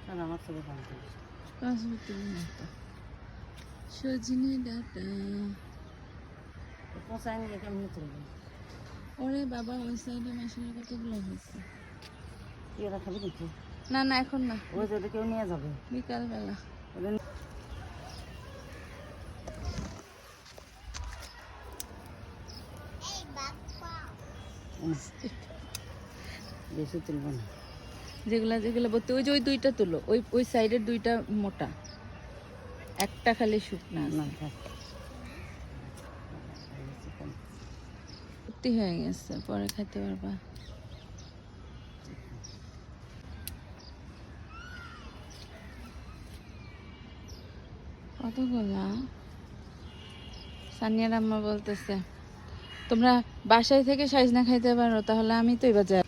আমার ছেলে জানতে সজনে ডাটা পচাই নিয়ে কেমনি তুলবে ওরে বাবা ওই সাইডে মাসের কতগুলো হয়েছে এরা খাবি কিন্তু না না এখন না ওই যদি কেউ নিয়ে যাবে বিকালবেলা বেশি তুলবো না যেগুলা যেগুলো বলতে ওই যে ওই দুইটা তুলো ওই ওই সাইডের দুইটা মোটা একটা খালি শুকনা না ভর্তি হয়ে গেছে পরে খাইতে পারবা কতগুলা সানিয়ার আম্মা বলতেছে তোমরা বাসায় থেকে সাইজ না খাইতে পারো তাহলে আমি তো এবার যাই